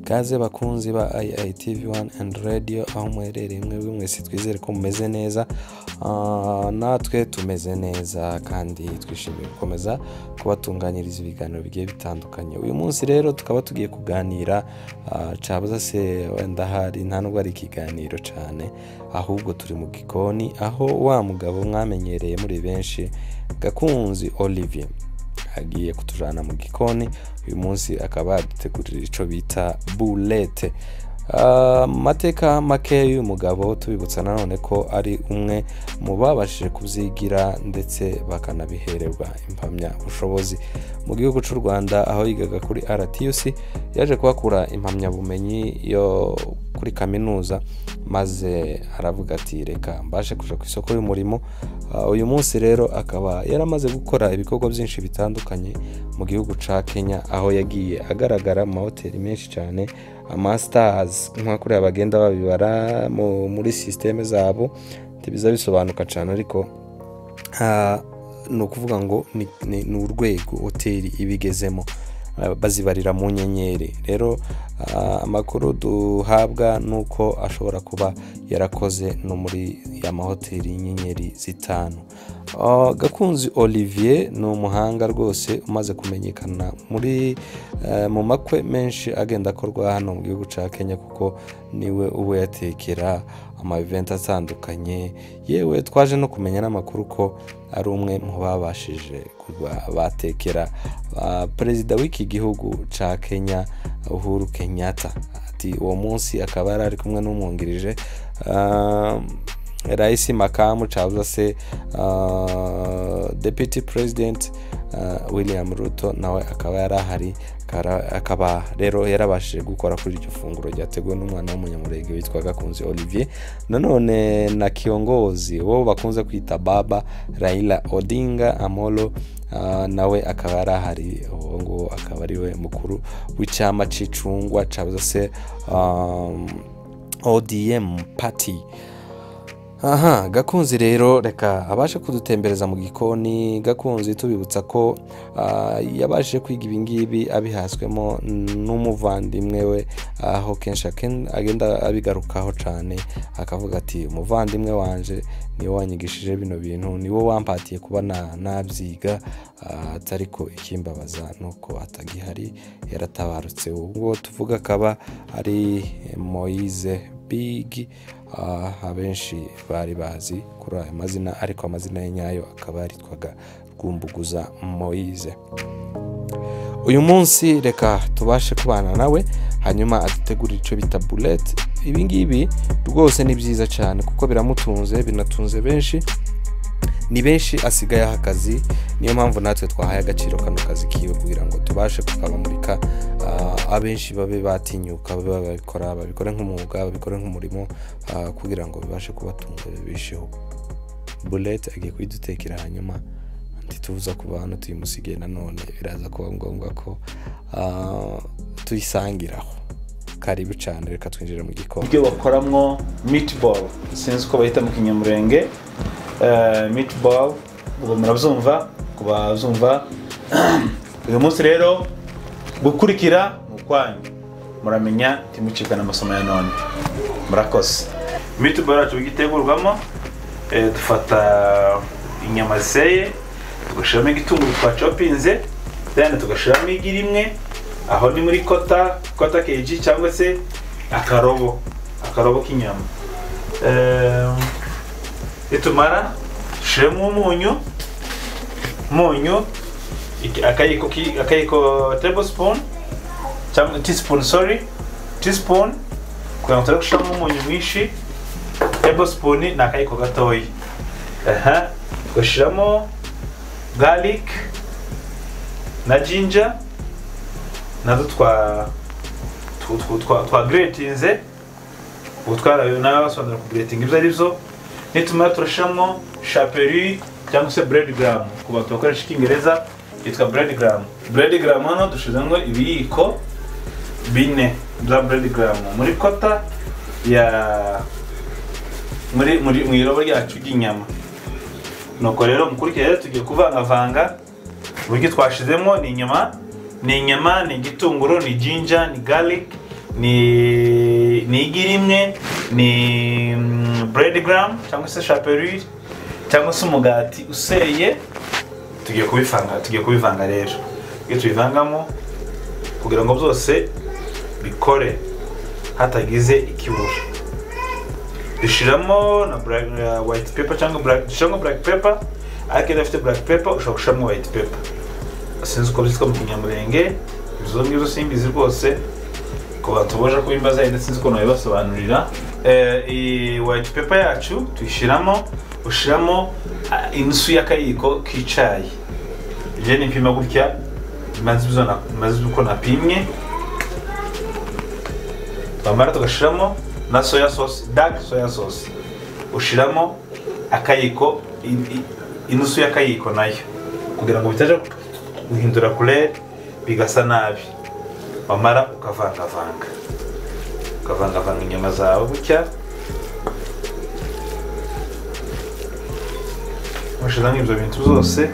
Kaze bakunzi ba IITV1 and radio aho muherereye mwese twizere ko mumeze neza, natwe tumeze neza kandi twishimiye gukomeza kubatunganyiriza ibiganiro bigiye bitandukanye. Uyu munsi rero tukaba tugiye kuganira cabuza se wenda hari nta nubwo ari ikiganiro cyane, ahubwo turi mu gikoni aho wa mugabo mwamenyereye muri benshi Gakunzi Olivier agiye kutujana mu gikoni. Uyu munsi akaba yadutegurira ico bita boulette. Mateka make y'uyu mugabo tubibutsa nanone ko ari umwe mu babashije kuvyigira ndetse bakanabihererwa impamya bushobozi mu gihugu cy'u Rwanda, aho yigaga kuri RTUC yaje kuhakura impamya bumenyi yo kuri kaminuza, maze aravuga ati reka mbashe kuja ku isoko y'umurimo. Uyu munsi rero akaba yaramaze gukora ibikorwa byinshi bitandukanye mu gihugu ca Kenya, aho yagiye agaragara mu hoteli menshi cyane, masters nka kuri abagenda babibara muri systeme zabo tibiza bisobanuka cyane, ariko no kuvuga ngo ni urwego hoteli ibigezemo bazibarira mu nyenyeri. Rero amakuru duhabwa nuko ashobora kuba yarakoze no muri ya mahoteli y'inyenyeri zitanu. Gakunzi Olivier ni umuhanga rwose umaze kumenyekana muri mu makwe menshi agenda akorwa hano mu gihugu ca Kenya, kuko niwe ubu yatekera ama event atandukanye. Yewe twaje no kumenya n'amakuru ko ari umwe mu babashije kuba batekera perezida w'iki gihugu ca Kenya Uhuru Kenyatta. Ati uwo munsi akaba ari kumwe n'umwungirije Raisi makamu cabuza se Deputy President William Ruto nawe akaba yarahari, akaba rero yarabashije gukora kuri iryo funguro ryateguwe n'umwana w'umunyamurenge witwa Gakunzi Olivier. Nanone na kiongozi wo bakunze kwita Baba Raila Odinga Amolo nawe akaba yarahari, ngo akaba ari we mukuru w'icyama c'icungwa cabuza se ODM party. Gakunzi rero reka abashe kudutembereza mu gikoni. Gakunzi tubibutsa ko yabashije kwiga ibingibi abihaswemo n'umuvandimwe we, aho kenshi agenda abigarukaho cyane, akavuga ati umuvandimwe wanje niwe wanyigishije bino bintu, niwe wampatiye kuba nabyiga, atariko ikimbabaza nuko atagihari, yaratabarutse. Ubwo tuvuga akaba ari Moise Big, abenshi bari bazi kuri aya mazina, ariko amazina ye nyayo akaba yaritwaga Rwumbuguza Moise. Uyu munsi reka tubashe kubana nawe, hanyuma adutegurira ico bita boulette. Ibi ngibi rwose ni byiza cyane kuko biramutunze, binatunze benshi, ni benshi asigaye akazi. Niyo mpamvu natwe twahaye agaciro kano kazi kiwe kugira ngo tubashe kukabamurika, abenshi babe batinyuka, babikore nk'umwuga, babikore nk'umurimo, kugira ngo bibashe kubatunga bisheho. Boulette agiye kuyidutekera, hanyuma ntituvuza ku bantu tuyimusigiye, nanone biraza kuba ngombwa ko tuyisangiraho. Karibu cyane, reka twinjire mu gikoni. Ibyo bakoramwo meatball, sinzi ko bahita mu kinyamurenge meatball, ubwo murabyumva kubazumva. Uyu munsi rero gukurikira mu kwanyu, muramenya timucikana amasomo ya none. Murakoze. Meatball yacu gitegurwamo, dufata inyama ziseye, tugashiramo igitunguru twacopinze, then tugashiramo igi rimwe, aho ni muri kota kg cyangwa se akarobo k'inyama. Itumara shiremo umunyu akayiko tablespoon cyangwa teaspoon, kugira ngo turashiramo umunyu mwinshi. Tablespoon ni akayiko gatoyi. Tugashiramo garlic na ginger nazo twa gratinze, utwara n'abasondera ku grating ibyo ari byo. Nitumara turashiramo chapelure cyangwa se bread gram, ku bantu bakoresha icyongereza yitwa bread gram. Bread gram hano dushizemo ibiyiko 4 bya bread gram muri kota ya mu irobo ryacu ry'inyama. Nuko rero mukurikira tugiye kuvanga uburyo twashizemo ni inyama ni inyama, ni igitunguru, ni ginger, ni garlic, ni igi rimwe, ni breadgram cyangwa se chaperure cyangwa se umugati useye. Tugiye kubivanga rero. Iyo tubivangamo kugira ngo byose bikore hatagize ikibura, dushiramo na white pepper cyangwa black pepper. Ariko iyo afite black pepper ushobora gushiramo white pepper. Sinzi uko byitwa mu kinyamurenge, izo ngizo simbizi rwose ko batuboja kubimbaza, ndetse sinzi ko nabibasobanurira. I white pepper yacu tuyishiramo, ushiramo inusu y'akayiko k'icayi. Je nipima gutya maze uko napimye. Bamara tugashiramo na soya sauce, dark soya sauce. Ushiramo akayiko, inusu y'akayiko nayo, kugira ngo bitaje guhindura couleur bigasa nabi. Bamara ukavanga inyama zawe gutya. Ushiramo ibyo bintu byose.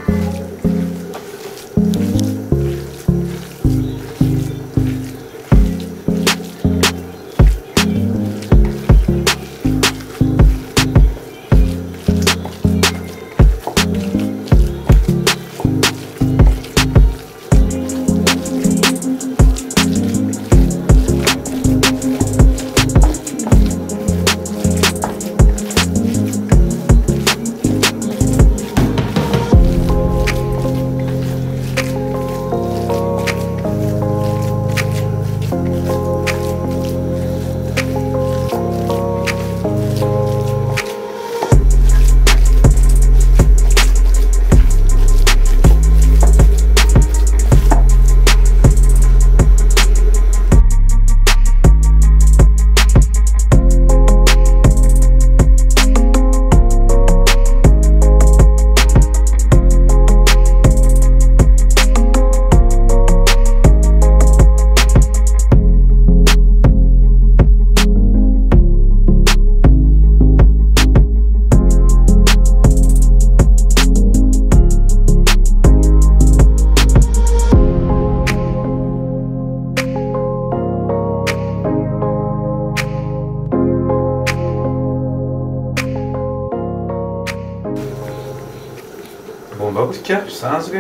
Bomba gutya bisanzwe.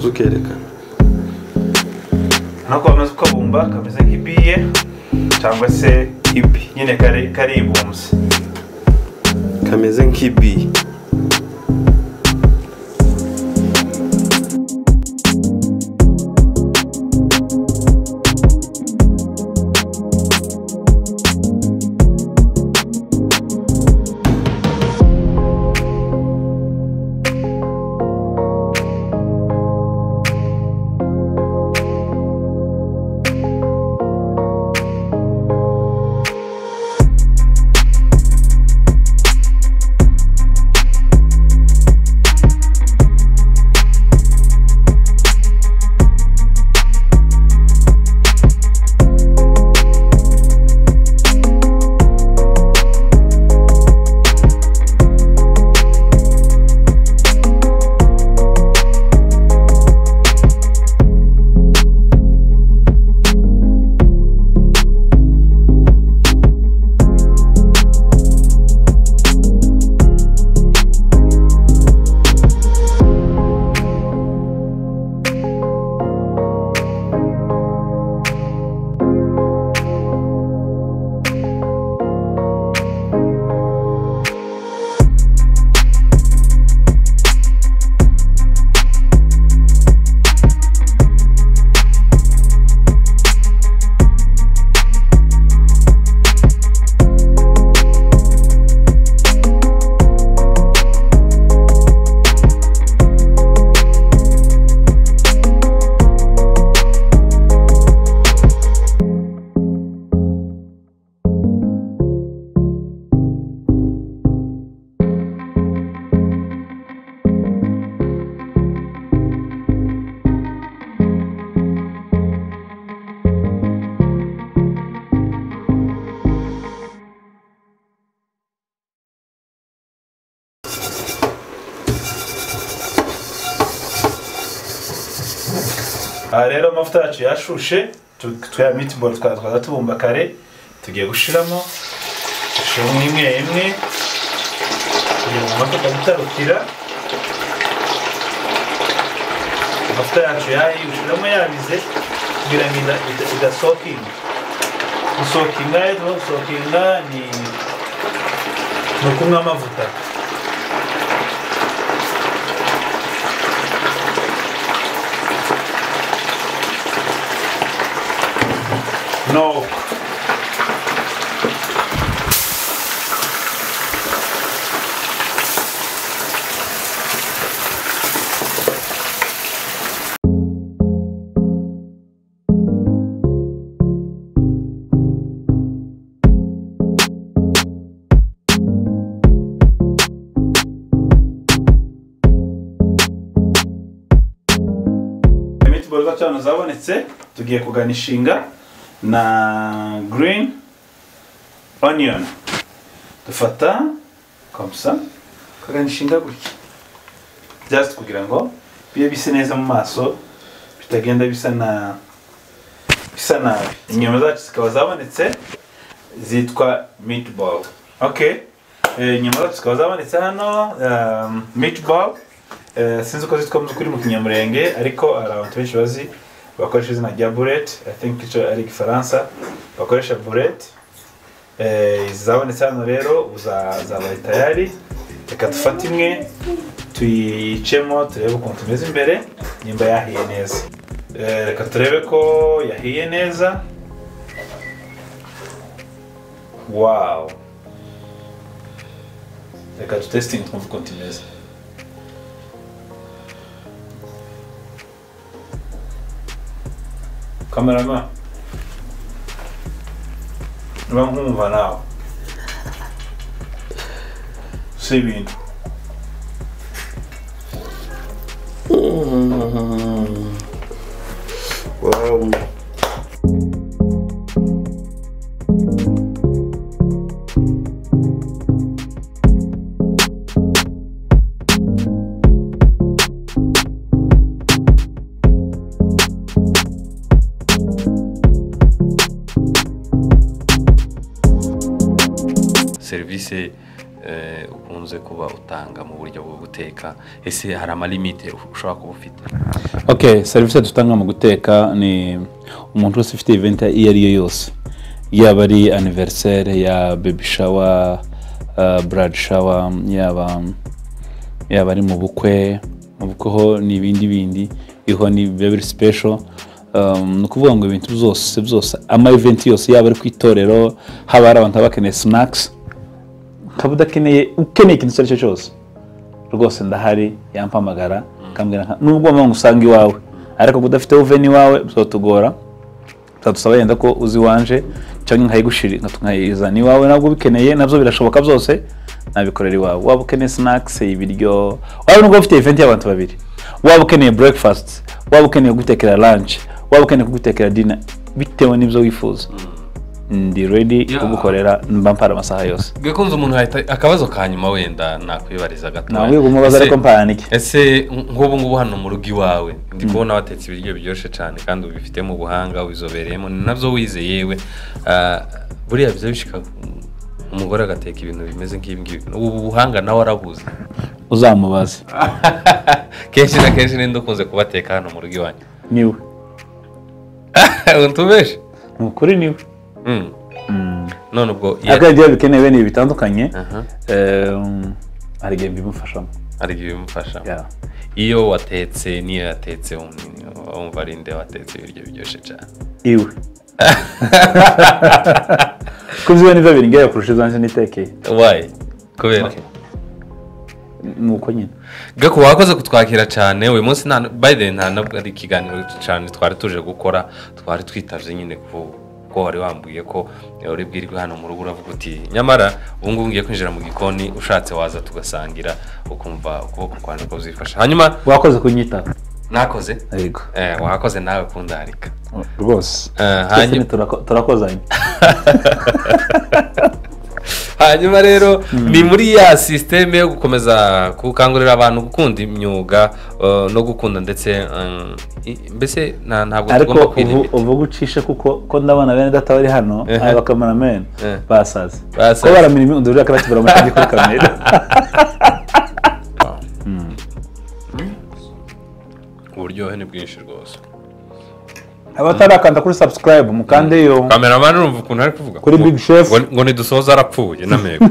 Zukerekana nako bamaze ukabumba kameze nk'ibiye cyangwa se ibi nyine karibumbye, kameze nk'ibi. rero amavuta yacu yashushe twa meatball twaza tubumba kare tugiye gushiramo imwe imwe kugira ngo amavuta atarukira amavuta yacu yayishiramo yabize kugira ngo idasokinga gusokinga ni ukunywa amavuta no meatball zacu zabonetse tugiye kuganishinga na green onion dufata comme ça kaganishinga gutya just kugira ngo biye bise neza mu maso bitagenda bisa nabi inyama zacu zikaba zabonetse zitwa meatball. Okay, inyama zacu zikaba zabonetse hano meatball sinzi ko zitwa kuri mu kinyamurenge ariko abantu benshi bazi bakoresha izina rya burete. I think icyo ari igifaransa bakoresha burete. Zabonetse hano rero zabaye tayari. Reka dufate imwe tuyicemo turebe ukuntu tumeze imbere nimba yahiye neza. Reka turebe ko yahiye neza. Wow, reka tutestinge twumve ukuntu imeze. Cameraman, vamos kumva nawe si ibintu wow. Serivisi ukunze kuba utanga mu buryo bwo guteka, ese hari amalimite ushobora kuba ufite? Okay, serivisi dutanga mu guteka ni umuntu wese ufite event iyo ari yo yose, yaba ari anniversaire ya baby shower, blood shower, yaba ari mu bukwe ho ni bindi iho ni very special. Nukuvuga ngo ibintu byose ama event yose yaba ari kwitorero, haba ari abantu bakeneye snacks, kabuda ukeneye ikintu cyose cyose rwose ndahari, yampamagara kambwira nubwo mama ngusanga iwawe ariko kudafite oven iwawe bizotugora, tuzasaba yenda ko uzi wanje cyangwa nkayigushira nkayizana iwawe, nabwo bikeneye nabyo birashoboka byose nabikorera iwawe. Waba ukeneye snacks, ibiryo, waba nubwo ufite event y'abantu babiri, waba ukeneye breakfast, waba ukeneye gutekera lunch, waba ukeneye kugutekera dinner, bitewe n'ibyo wifuza ndi ready kugukorera mbampara amasaha yose. Gakunze umuntu akabazo kanyuma wenda nakwibariza gato. Nawe umubaza ariko mpaniki. Ese ngubu hano mu rugi wawe ndi kubona watetse ibiryo byoshe cyane kandi ubifite mu buhanga ubizobereyemo nabyo wize yewe, buriya byo bishika umugore agateka ibintu bimeze nk'ibi ubu buhanga nawe arabuze uzamubaze. Kenshi na kenshi ninde ukunze kubateka hano mu rugi wanyu? Niwe. Untubeshe? Nukuri niwe. None ubwo akagiye bikenewe ni bitandukanye, hari igihe bimufashamo. Iyo watetse niyo yatetse umva ari nde watetse ibiryo biryoshye cyane? Iwe. Kuziwe nivyo biringiye kurusha zanje nitekeye. Why? Kubera nuko nyine. Gako wakoze kutwakira cyane uyu munsi by the nta nabwo ari ikiganiro cyane twari tuje gukora, twari twitavye nyine ko wari wambuye ko uri bwirirwe hano mu rugo uravuga uti nyamara ubu ngubu ngiye kwinjira mu gikoni, ushatse waza tugasangira ukumva ukuboko kwanjye ko uzifasha. Hanyuma wakoze kunyita. Nakoze? Yego. Wakoze nawe kundarika. Rwose. Hanyuma turakozanye. hanyuma rero ni muri ya sisiteme yo gukomeza gukangurira abantu gukunda imyuga no gukunda ndetse mbese ntabwo tugomba kwirinda ariko uvuga ucishe kuko ko ndabona bene data bari hano abakamerameni basaze ko baramira imyundo rero akaratibura amategeko kuri kamera uburyohe ni bwinshi rwose abatarakanda kuri subscribe mukandeyo kameramani urumva ukuntu ari kuvuga kuri big chef ngo nidusoza arapfuye na mego